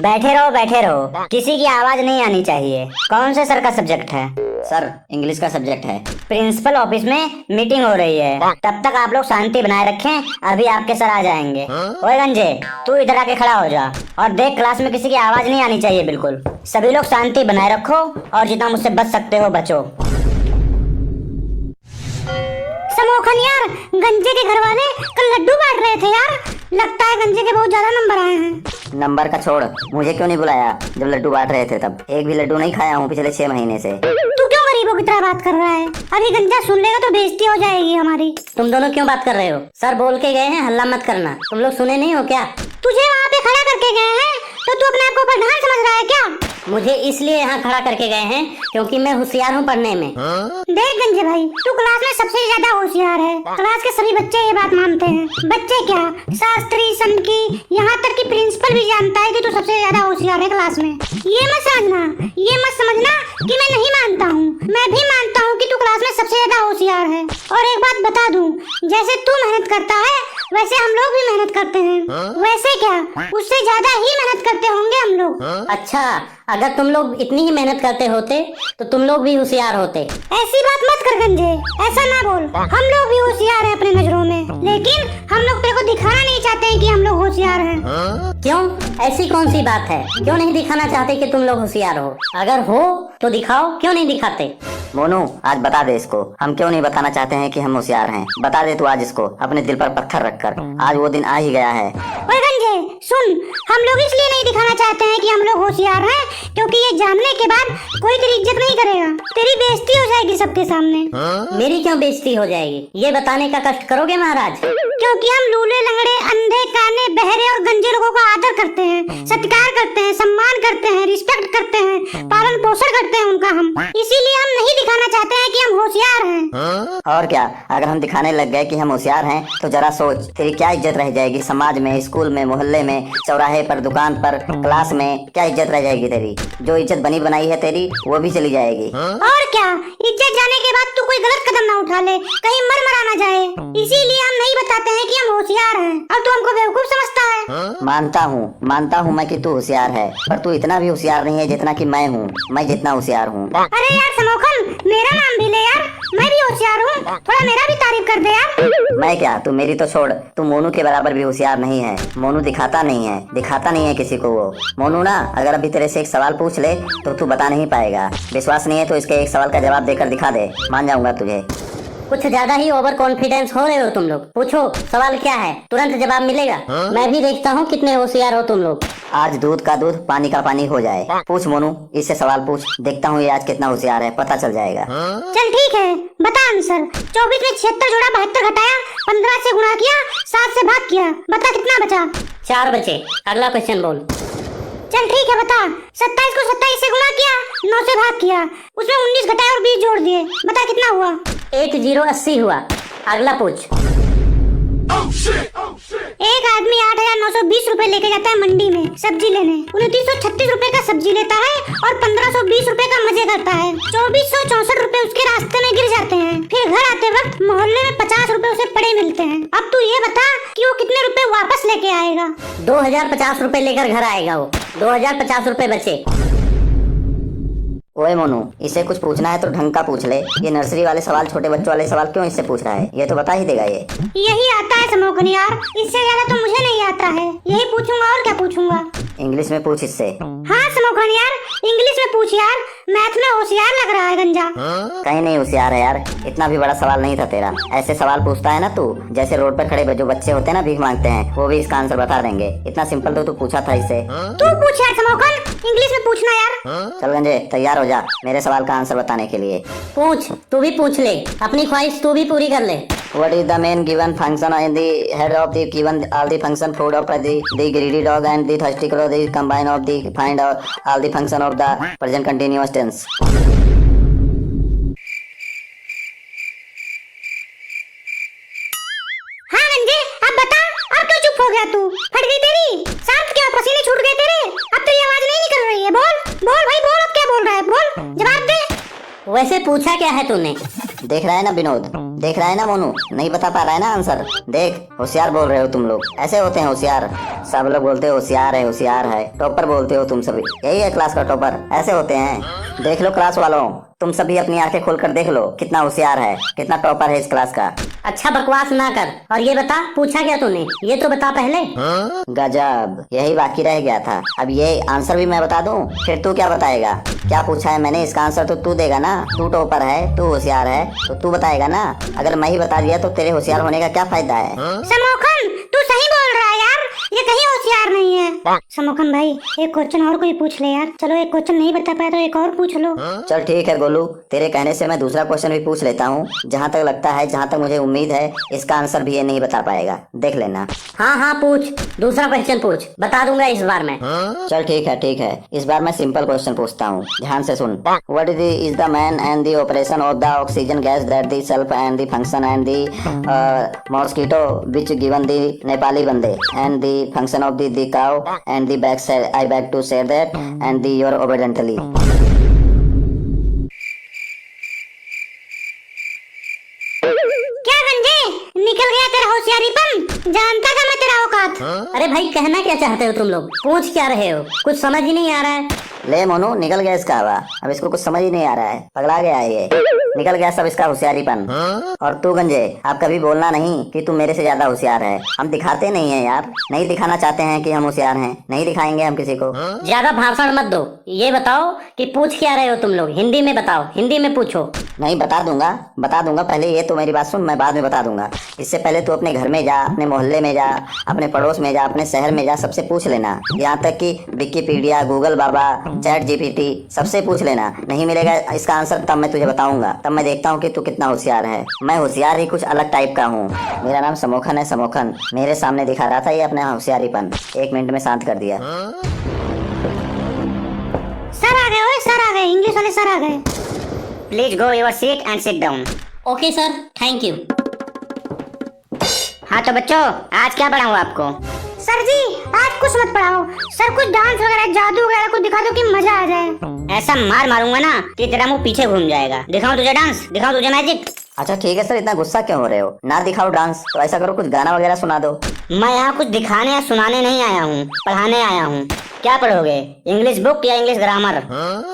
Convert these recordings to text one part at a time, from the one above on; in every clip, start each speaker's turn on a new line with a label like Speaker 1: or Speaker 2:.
Speaker 1: बैठे रहो, किसी की आवाज नहीं आनी चाहिए। कौन से सर का सब्जेक्ट है?
Speaker 2: सर इंग्लिश का सब्जेक्ट है।
Speaker 1: प्रिंसिपल ऑफिस में मीटिंग हो रही है, तब तक आप लोग शांति बनाए रखें, अभी आपके सर आ जाएंगे। ओए गंजे, तू इधर आके खड़ा हो जा और देख, क्लास में किसी की आवाज नहीं आनी चाहिए बिल्कुल। सभी लोग शांति बनाए रखो और जितना मुझसे बच सकते हो बचो।
Speaker 3: समोखन यार, गंजे के घर वाले कल लड्डू बांट रहे थे यार। लगता है गंजे के बहुत ज्यादा नंबर आए हैं।
Speaker 2: नंबर का छोड़, मुझे क्यों नहीं बुलाया जब लड्डू बांट रहे थे? तब एक भी लड्डू नहीं खाया हूँ पिछले 6 महीने से।
Speaker 3: तू क्यों गरीबों की तरह बात कर रहा है? अभी गंजा सुन लेगा तो बेइज्जती हो जाएगी हमारी।
Speaker 1: तुम दोनों क्यों बात कर रहे हो? सर बोल के गए हैं, हल्ला मत करना। तुम लोग सुने नहीं हो क्या?
Speaker 3: तुझे वहाँ पे खड़ा करके गए हैं तो तू अपने आप को प्रधान समझ रहा है क्या?
Speaker 1: मुझे इसलिए यहाँ खड़ा करके गए हैं क्योंकि मैं होशियार हूँ पढ़ने में।
Speaker 3: देख गंजे भाई, तू क्लास में सबसे ज्यादा होशियार है। क्लास के सभी बच्चे ये बात मानते हैं। बच्चे क्या, शास्त्री, संकी, यहाँ तक कि प्रिंसिपल भी जानता है कि तू सबसे ज्यादा होशियार है क्लास में। ये मत समझना कि मैं नहीं मानता हूँ। मैं भी मानता हूँ कि तू क्लास में सबसे ज्यादा होशियार है। और एक बात बता दूं, जैसे तू मेहनत करता है वैसे हम लोग भी मेहनत करते हैं। वैसे क्या, उससे ज्यादा ही मेहनत करते होंगे हम लोग।
Speaker 1: अच्छा, अगर तुम लोग इतनी ही मेहनत करते होते तो तुम लोग भी होशियार होते।
Speaker 3: ऐसी बात मत कर गंजे, ऐसा ना बोल। हम लोग भी होशियार हैं अपने नजरों में, लेकिन हम लोग तेरे को दिखाना नहीं चाहते हैं कि हम लोग होशियार हैं।
Speaker 1: क्यों? ऐसी कौन सी बात है? क्यों नहीं दिखाना चाहते कि तुम लोग होशियार हो? अगर हो तो दिखाओ, क्यों नहीं दिखाते?
Speaker 2: मोनू, आज बता दे इसको, हम क्यों नहीं बताना चाहते हैं कि हम होशियार हैं। बता दे तू आज इसको, अपने दिल पर पत्थर रखकर। आज वो दिन आ ही गया है।
Speaker 3: ओए गंजे सुन, हम लोग इसलिए नहीं दिखाना चाहते हैं कि हम लोग होशियार हैं क्योंकि ये जानने के बाद कोई तेरी इज्जत नहीं करेगा। तेरी बेइज्जती हो जाएगी सबके सामने।
Speaker 1: मेरी क्यों बेइज्जती हो जाएगी? ये बताने का कष्ट करोगे महाराज?
Speaker 3: क्योंकि हम लूले, लंगड़े, अंधे, काने, बहरे और गंजे लोगों का आदर करते हैं, सत्कार करते हैं, सम्मान करते हैं, रिस्पेक्ट करते हैं, पालन पोषण करते हैं उनका हम। इसीलिए हम नहीं दिखाना चाहते हैं कि हम होशियार हैं।
Speaker 2: और क्या, अगर हम दिखाने लग गए कि हम होशियार हैं तो जरा सोच, तेरी क्या इज्जत रह जाएगी समाज में, स्कूल में, मोहल्ले में, चौराहे पर, दुकान पर, क्लास में। क्या इज्जत रह जाएगी तेरी? जो इज्जत बनी बनाई है तेरी वो भी चली जाएगी।
Speaker 3: और क्या, इज्जत जाने के बाद तू कोई गलत कदम ना उठा ले, कहीं मर ना जाए। इसीलिए हम नहीं बताते हैं कि हम होशियार हैं और तू हमको बेवकूफ समझता है।
Speaker 2: मानता हूँ मैं कि तू होशियार है, पर तू इतना भी होशियार नहीं है जितना कि मैं हूँ। मैं जितना होशियार हूँ।
Speaker 3: अरे यार समोखन, मेरा नाम भी ले यार, मैं भी होशियार हूँ, थोड़ा मेरा भी तारीफ कर दे यार।
Speaker 2: मैं क्या, तू मेरी तो छोड़, तू मोनू के बराबर भी होशियार नहीं है। मोनू दिखाता नहीं है किसी को वो। मोनू ना, अगर अभी तेरे से एक सवाल पूछ ले तो तू बता नहीं पाएगा। विश्वास नहीं है तो इसके एक सवाल का जवाब देकर दिखा दे, मान जाऊंगा तुझे।
Speaker 1: कुछ ज्यादा ही ओवर कॉन्फिडेंस हो रहे हो तुम लोग। पूछो, सवाल क्या है? तुरंत जवाब मिलेगा। मैं भी देखता हूँ कितने होशियार हो तुम लोग।
Speaker 2: आज दूध का दूध पानी का पानी हो जाए। पूछ मोनू, इससे सवाल पूछ, देखता हूँ ये आज कितना होशियार है, पता चल जाएगा।
Speaker 3: चल ठीक है, बता आंसर। 24 में 76 जोड़ा, 72 घटाया, 15 से गुणा किया, 7 से भाग किया, बता कितना बचा?
Speaker 1: 4 बचे। अगला क्वेश्चन बोल।
Speaker 3: चल ठीक है, बता। 27 को 27 से गुणा किया, 9 से भाग किया, उसमें 19 घटाए और 20 जोड़ दिए, बता कितना हुआ?
Speaker 1: 1080 हुआ। अगला पूछ।
Speaker 3: एक आदमी 8,920 रुपए लेके जाता है मंडी में सब्जी लेने। 2936 रुपए का सब्जी लेता है और 1520 रुपए का मजे करता है। 2464 रुपए उसके रास्ते में गिर जाते हैं। फिर घर आते वक्त मोहल्ले में 50 रुपए उसे पड़े मिलते हैं। अब तू ये बता कि वो कितने रुपए वापस लेके आएगा?
Speaker 1: 2050 रुपए लेकर घर आएगा वो। 2050 रुपए बचे।
Speaker 2: ओए मोनू, इसे कुछ पूछना है तो ढंग का पूछ ले। ये नर्सरी वाले सवाल, छोटे बच्चों वाले सवाल क्यों इससे पूछ रहा है? ये तो बता ही देगा ये।
Speaker 3: यही आता है समोखन यार, इससे ज्यादा तो मुझे नहीं आता है। यही पूछूंगा और क्या पूछूंगा।
Speaker 2: इंग्लिश में पूछ इससे।
Speaker 3: हाँ समोखन यार, इंग्लिश में पूछ यार। मैथ में होशियार लग रहा है गंजा।
Speaker 2: कहीं नहीं होशियार है यार, इतना भी बड़ा सवाल नहीं था तेरा। ऐसे सवाल पूछता है ना तू, जैसे रोड पर खड़े जो बच्चे होते हैं ना, भीख मांगते हैं, वो भी इसका आंसर बता देंगे। इतना सिंपल तो तू पूछा था इससे।
Speaker 3: तू पूछ यार समोखन, इंग्लिश में पूछना यार।
Speaker 2: चल गंजे, तैयार हो जा मेरे सवाल का आंसर बताने के लिए।
Speaker 1: पूछ, तू भी पूछ ले, अपनी ख्वाहिश तू भी पूरी कर ले।
Speaker 2: What is the main given function in the head of the given all the function food of the greedy dog and the thirsty crow? The combine of the find all the function of the present continuous tense.
Speaker 3: हाँ गंजे, अब बता, अब क्यों चुप हो गया तू? फट गई तेरी सांस? क्या पसीने छूट गए तेरे? अब तेरी आवाज नहीं निकल रही है। बोल बोल भाई बोल, अब क्या बोल रहा है? बोल, जवाब दे।
Speaker 1: वैसे पूछा क्या है तूने?
Speaker 2: देख रहा है ना विनोद, देख रहा है ना मोनू, नहीं बता पा रहा है ना आंसर। देख होशियार बोल रहे हो तुम लोग, ऐसे होते हैं होशियार। सब लोग बोलते हो होशियार है, टॉपर बोलते हो तुम सभी, यही है क्लास का टॉपर, ऐसे होते हैं। देख लो क्लास वालों, तुम सभी अपनी आंखें खोलकर देख लो कितना होशियार है, कितना टॉपर है इस क्लास का।
Speaker 1: अच्छा बकवास ना कर, और ये बता पूछा क्या तूने, ये तो बता पहले।
Speaker 2: गजब, यही बाकी रह गया था। अब ये आंसर भी मैं बता दूं, फिर तू क्या बताएगा? क्या पूछा है मैंने, इसका आंसर तो तू देगा ना। तू टॉपर है, तू होशियार है, तो तू बताएगा ना। अगर मैं ही बता दिया तो तेरे होशियार होने का क्या फायदा है?
Speaker 3: समोखन तू सही बोल रहा है यार, ये कहीं होशियार नहीं है। समोखन भाई एक क्वेश्चन और कोई पूछ ले यार। चलो एक क्वेश्चन नहीं बता पाया तो एक और पूछ लो।
Speaker 2: चल ठीक है गोलू, तेरे कहने से मैं दूसरा क्वेश्चन भी पूछ लेता हूँ। जहाँ तक लगता है, जहाँ तक मुझे उम्मीद है, इसका आंसर भी ये नहीं बता पाएगा, देख लेना।
Speaker 1: हाँ हाँ पूछ, दूसरा क्वेश्चन पूछ, बता दूंगा इस बार मैं।
Speaker 2: चल ठीक है, इस बार मैं सिंपल क्वेश्चन पूछता हूँ, ध्यान से सुन। What is the man and the operation of the oxygen gas that the self and the function and the mosquito which given the Nepali बंदे and the function of the cow and the back side, I beg to say that and the your obediently.
Speaker 3: क्या गंजे निकल गया तेरा होशियारीपन, जानता था मैं तेरा औकात।
Speaker 1: अरे भाई कहना क्या चाहते हो तुम लोग, पूछ क्या रहे हो, कुछ समझ ही नहीं आ रहा है।
Speaker 2: ले मोनू, निकल गया इसका हवा, अब इसको कुछ समझ ही नहीं आ रहा है, पगला गया है ये, निकल गया सब इसका होशियारीपन। और तू गंजे, आप कभी बोलना नहीं कि तू मेरे से ज्यादा होशियार है, हम दिखाते नहीं है यार, नहीं दिखाना चाहते हैं कि हम होशियार हैं, नहीं दिखाएंगे हम किसी को।
Speaker 1: ज्यादा भाषण मत दो, ये बताओ कि पूछ क्या रहे हो तुम लोग, हिंदी में बताओ, हिंदी में पूछो।
Speaker 2: नहीं बता दूंगा, पहले ये तो मेरी बात सुन, मैं बाद में बता दूंगा। इससे पहले तू अपने घर में जा, अपने मोहल्ले में जा, अपने पड़ोस में जा, अपने शहर में जा, सबसे पूछ लेना, यहाँ तक कि विकिपीडिया, गूगल बाबा, चैट जीपीटी, सबसे पूछ लेना। नहीं मिलेगा इसका आंसर तब मैं तुझे बताऊंगा, तब मैं देखता हूँ कि तू कितना होशियार है। मैं होशियार ही कुछ अलग टाइप का हूँ, मेरा नाम समोखन है, समोखन। मेरे सामने दिखा रहा था ये अपना होशियारीपन, 1 मिनट में शांत कर दिया।
Speaker 3: सर आ गए, ओए सर आ गए, इंग्लिश वाले सर आ गए।
Speaker 1: Please go your seat and sit down. Okay sir, thank you. हाँ तो बच्चों, आज क्या पढ़ाऊँ आपको?
Speaker 3: सर जी आज कुछ मत पढ़ाओ सर, कुछ डांस वगैरह, जादू वगैरह कुछ दिखा दो कि मजा आ जाए।
Speaker 1: ऐसा मार मारूंगा ना कि तेरा मुंह पीछे घूम जाएगा। दिखाऊं तुझे डांस, दिखाऊं तुझे मैजिक?
Speaker 2: अच्छा ठीक है सर, इतना गुस्सा क्यों हो रहे हो? ना दिखाओ डांस तो ऐसा करो, कुछ गाना वगैरह सुना दो।
Speaker 1: मैं यहाँ कुछ दिखाने या सुनाने नहीं आया हूँ, पढ़ाने आया हूँ। क्या पढ़ोगे, इंग्लिश बुक या इंग्लिश ग्रामर?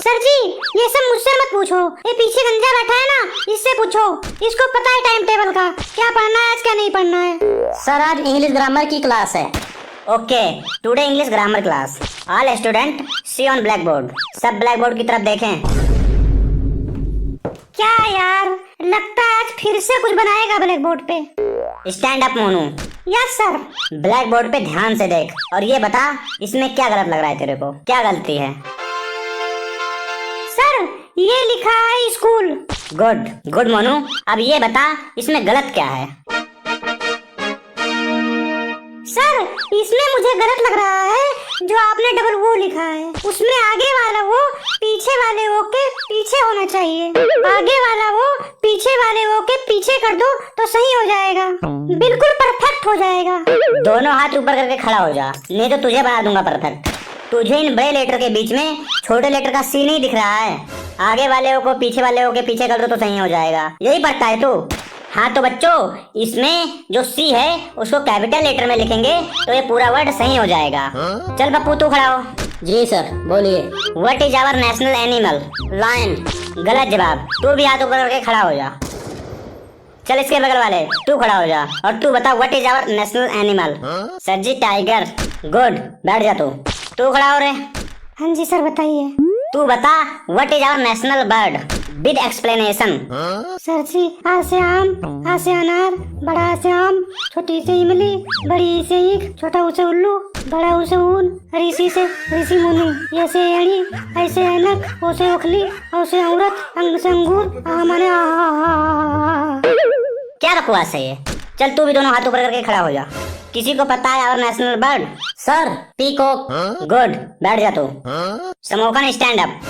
Speaker 3: सर जी ये सब मुझसे मत पूछो, ये पीछे गंजा बैठा है ना, इससे पूछो, इसको पता है टाइम टेबल का, क्या पढ़ना है आज क्या नहीं पढ़ना है।
Speaker 1: सर आज इंग्लिश ग्रामर की क्लास है। Okay, today English grammar class. All student C on black board. सब ब्लैक बोर्ड की तरफ देखें।
Speaker 3: क्या यार, लगता है आज फिर से कुछ बनाएगा ब्लैक बोर्ड पे।
Speaker 1: Stand up Monu.
Speaker 3: Yes sir.
Speaker 1: Black board पे ध्यान से देख और ये बता इसमें क्या गलत लग रहा है तेरे को, क्या गलती है?
Speaker 3: सर ये लिखा है स्कूल।
Speaker 1: गुड गुड मोनू, अब ये बता इसमें गलत क्या है?
Speaker 3: सर इसमें मुझे गलत लग रहा है जो आपने डबल वो लिखा है, उसमें आगे वाला वो पीछे वाले वो के पीछे होना चाहिए। आगे वाला वो पीछे वाले वो के पीछे कर दो तो सही हो जाएगा, बिल्कुल परफेक्ट हो जाएगा।
Speaker 1: दोनों हाथ ऊपर करके खड़ा हो जा, नहीं तो तुझे बना दूंगा परफेक्ट। तुझे इन बड़े लेटर के बीच में छोटे लेटर का सी नहीं दिख रहा है? आगे वाले को पीछे वाले के पीछे कर दो तो सही हो जाएगा, यही पढ़ता है तू? हाँ तो बच्चों, इसमें जो सी है उसको कैपिटल लेटर में लिखेंगे तो ये पूरा वर्ड सही हो जाएगा। चल पप्पू तू खड़ा हो। जी सर बोलिए। What is our national animal? Lion. गलत जवाब, तू भी हाथ ऊपर करके खड़ा हो जा। चल इसके बगल वाले तू खड़ा हो जा और तू बता what is our national animal? Sir जी टाइगर। गुड, बैठ जा तू खड़ा हो रे।
Speaker 3: हाँ जी सर बताइए।
Speaker 1: तू बता what is our national bird with explanation?
Speaker 3: Sir ji आ से आम, आ से अनार, बड़ा से आम, छोटी से इमली, बड़ी से ईख, छोटा उसे उल्लू, बड़ा उसे ऊन, ऋषि से ऋषि मुनि, ये से एड़ी, ऐसे ऐनक, ओ से उखली, औ से औरत, अंग से अंगूर, आ माने आ।
Speaker 1: क्या बकवास है ये? चल तू भी दोनों हाथ ऊपर करके खड़ा हो जा। किसी को पता है our national bird? Sir peacock. Good, बैठ जा तू। Samokhan stand up.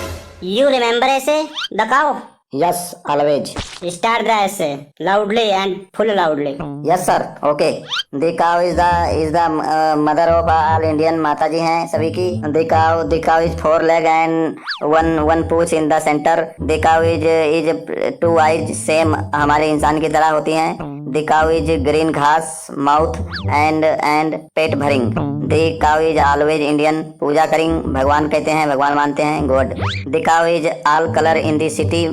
Speaker 1: You remember essay the cow?
Speaker 2: Yes always.
Speaker 1: Start the essay loudly and full loudly.
Speaker 2: Yes sir okay. The cow is the mother of all Indian. माता जी हैं सभी की। The cow is 4 leg and one पूछ in the centre. The cow is 2 eyes same हमारे इंसान की तरह होती हैं। द काउ इज ग्रीन घास माउथ एंड पेट भरिंग। The cow is always Indian. पूजा करिंग भगवान कहते हैं, भगवान मानते हैं God. The cow is all colour in the city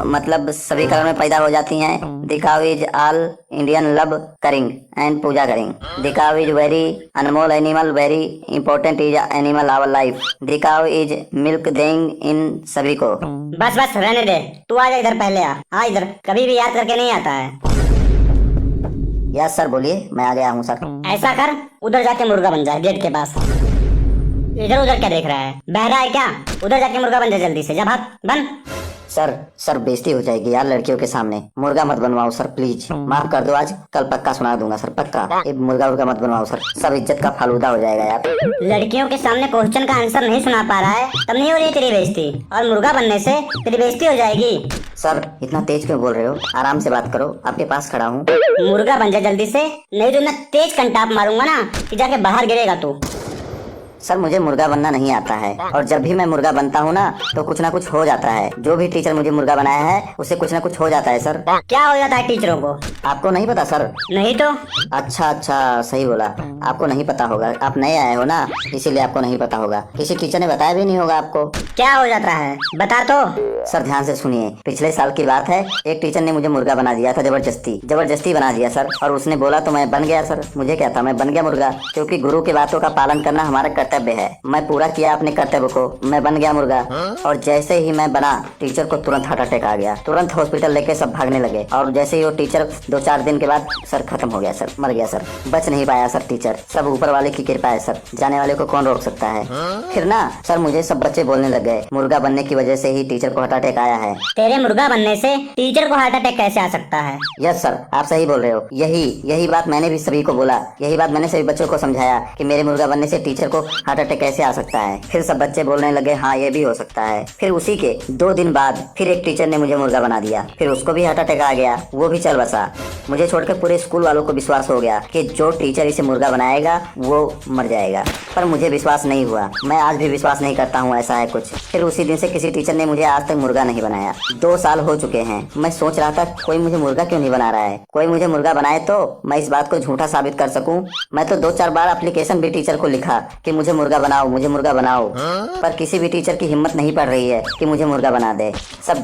Speaker 2: मतलब सभी कलर में पैदा हो जाती हैं। The cow is all Indian love करिंग एंड पूजा करिंग। द काउ इज वेरी अनमोल animal very important is animal our life. The cow is milk देंग इन सभी को।
Speaker 1: बस बस रहने दे, तू आ जा इधर, पहले आ इधर, कभी भी याद करके नहीं आता है।
Speaker 2: यस सर बोलिए, मैं आ गया हूँ सर।
Speaker 1: ऐसा कर, उधर जाके मुर्गा बन जा गेट के पास। इधर उधर क्या देख रहा है, बहरा है क्या? उधर जाके मुर्गा बन जा जल्दी से, जा भाग बन।
Speaker 2: सर बेइज्जती हो जाएगी यार लड़कियों के सामने। मुर्गा मत बनवाओ सर प्लीज, माफ कर दो आज, कल पक्का सुना दूंगा सर पक्का। ये मुर्गा मत बनवाओ सर, सब इज्जत का फालूदा हो जाएगा यार।
Speaker 1: लड़कियों के सामने क्वेश्चन का आंसर नहीं सुना पा रहा है, तब नहीं हो रही तेरी बेइज्जती, और मुर्गा बनने से तेरी बेइज्जती हो जाएगी।
Speaker 2: सर इतना तेज क्यों बोल रहे हो, आराम से बात करो, आपके पास खड़ा हूँ।
Speaker 1: मुर्गा बन जा जल्दी से, नहीं तो मैं तेज कंटाप मारूंगा ना कि जाके बाहर गिरेगा तू।
Speaker 2: सर मुझे मुर्गा बनना नहीं आता है, और जब भी मैं मुर्गा बनता हूँ ना तो कुछ ना कुछ हो जाता है। जो भी टीचर मुझे मुर्गा बनाया है उससे कुछ ना कुछ हो जाता है सर।
Speaker 1: क्या हो जाता है टीचरों को?
Speaker 2: आपको नहीं पता सर?
Speaker 1: नहीं तो।
Speaker 2: अच्छा सही बोला, आपको नहीं पता होगा, आप नए आए हो ना इसीलिए आपको नहीं पता होगा, किसी टीचर ने बताया भी नहीं होगा आपको।
Speaker 1: क्या हो जाता है बता तो।
Speaker 2: सर ध्यान से सुनिए, पिछले साल की बात है, एक टीचर ने मुझे मुर्गा बना दिया था, जबरदस्ती बना दिया सर, और उसने बोला तो मैं बन गया सर। मुझे क्या था, मैं बन गया मुर्गा, क्योंकि गुरु की बातों का पालन करना हमारा कर्तव्य है। मैं पूरा किया अपने कर्तव्य को, मैं बन गया मुर्गा, और जैसे ही मैं बना टीचर को तुरंत हार्ट अटैक आ गया, तुरंत हॉस्पिटल लेके सब भागने लगे, और जैसे ही वो टीचर 2-4 दिन के बाद सर खत्म हो गया सर, मर गया सर, बच नहीं पाया सर टीचर। सब ऊपर वाले की कृपा है सर, जाने वाले को कौन रोक सकता है। फिर ना सर मुझे सब बच्चे बोलने लग गए मुर्गा बनने की वजह से ही टीचर को हार्ट अटैक आया है।
Speaker 1: तेरे मुर्गा बनने से टीचर को हार्ट अटैक कैसे आ सकता है?
Speaker 2: यस सर आप सही बोल रहे हो, यही बात मैंने भी सभी को बोला, यही बात मैंने सभी बच्चों को समझाया कि मेरे मुर्गा बनने से टीचर को हार्ट अटैक कैसे आ सकता है। फिर सब बच्चे बोलने लगे हाँ ये भी हो सकता है। फिर उसी के 2 दिन बाद फिर एक टीचर ने मुझे मुर्गा बना दिया, फिर उसको भी हार्ट अटैक आ गया, वो भी चल बसा। मुझे छोड़कर पूरे स्कूल वालों को विश्वास हो गया कि जो टीचर इसे मुर्गा बनाएगा वो मर जाएगा, पर मुझे विश्वास नहीं हुआ। मैं आज भी विश्वास नहीं करता हूँ ऐसा है कुछ। फिर उसी दिन से किसी टीचर ने मुझे आज तक मुर्गा नहीं बनाया। 2 साल हो चुके हैं, मैं सोच रहा था कोई मुझे मुर्गा क्यों नहीं बना रहा है, कोई मुझे मुर्गा बनाए तो मैं इस बात को झूठा साबित कर सकूं। मैं तो 2-4 बार एप्लीकेशन भी टीचर को लिखा कि मुझे मुर्गा बनाओ, पर किसी भी टीचर की हिम्मत नहीं पड़ रही है कि मुझे मुर्गा बना दे। सब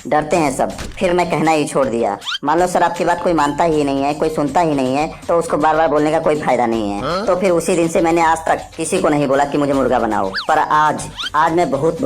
Speaker 2: डरते हैं सब। फिर मैं कहना ही छोड़ दिया। मान लो सर आपकी बात कोई मानता ही नहीं है, कोई सुनता ही नहीं है, तो उसको बार बार बोलने का कोई फायदा नहीं है। तो फिर उसी दिन से मैंने आज तक किसी को नहीं बोला कि मुझे मुर्गा बनाओ। पर आज मैं बहुत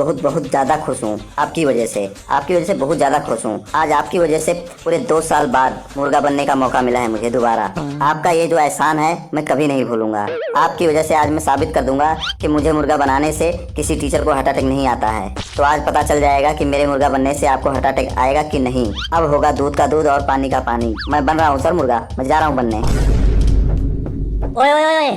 Speaker 2: ज्यादा खुश हूँ आपकी वजह से बहुत ज्यादा खुश हूँ। आज आपकी वजह से पूरे 2 साल बाद मुर्गा बनने का मौका मिला है मुझे दोबारा। आपका ये जो एहसान है मैं कभी नहीं भूलूंगा। आपकी वजह से आज मैं साबित कर दूंगा कि मुझे मुर्गा बनाने से किसी टीचर को हार्ट अटैक नहीं आता है। तो आज पता चल जाएगा कि मेरे मुर्गा बनने से आपको हार्ट अटैक आएगा कि नहीं। अब होगा दूध का दूध और पानी का पानी। मैं बन रहा हूँ सर मुर्गा, मैं जा रहा हूँ बनने।
Speaker 1: ओए ओए ओए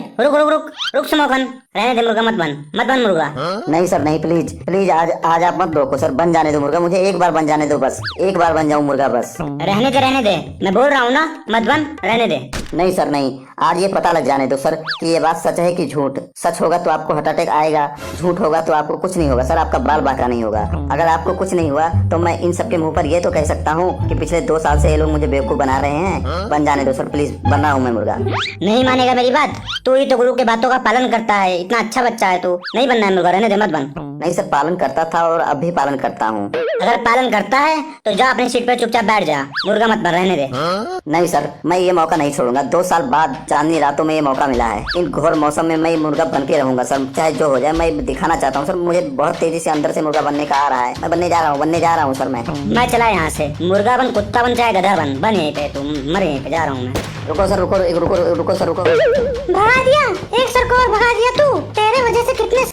Speaker 1: रुक सुमोखन, रहने दे, मुर्गा मत बन मुर्गा।
Speaker 2: नहीं सर नहीं, प्लीज आज आप मत रोको सर, बन जाने दो मुर्गा, मुझे एक बार बन जाने दो, बस एक बार बन जाऊं मुर्गा बस।
Speaker 1: रहने दे, मैं बोल रहा हूँ ना मत बन, रहने दे।
Speaker 2: नहीं सर नहीं, आज ये पता लग जाने दो सर कि ये बात सच है कि झूठ। सच होगा तो आपको हार्ट अटैक आएगा, झूठ होगा तो आपको कुछ नहीं होगा सर, आपका बाल बांका नहीं होगा। अगर आपको कुछ नहीं हुआ तो मैं इन सबके मुंह पर ये तो कह सकता हूँ कि पिछले 2 साल से ये लोग मुझे बेवकूफ बना रहे हैं। बन जाने दो सर प्लीज, बन रहा हूँ मैं मुर्गा।
Speaker 1: नहीं मानेगा मेरी बात, तू ही तो गुरु के बातों का पालन करता है, इतना अच्छा बच्चा है तू। नहीं बनना है मुर्गा, रहने दे, मत बन।
Speaker 2: नहीं सर, पालन करता था और अब भी पालन करता हूँ।
Speaker 1: अगर पालन करता है तो जा अपनी सीट पर चुपचाप बैठ जा, मुर्गा मत बन, रहने दे।
Speaker 2: नहीं सर, मैं ये मौका नहीं छोड़ूंगा। 2 साल बाद चांदनी रातों में ये मौका मिला है, इन घोर मौसम में मैं मुर्गा बन के रहूंगा सर, चाहे जो हो जाए। मैं दिखाना चाहता हूँ सर, मुझे बहुत तेजी से अंदर से मुर्गा बनने का आ रहा है। मैं बनने जा रहा हूँ सर। मैं
Speaker 1: चला यहाँ से, मुर्गा बन, कुत्ता बन, चाहे गधा बन यहीं पे, तुम मर यहीं पे, जा रहा हूँ मैं।
Speaker 2: रुको सर, रुको सर, रुको।
Speaker 3: भगा दिया, एक सर को और भगा दिया तू, तेरे वजह से कितने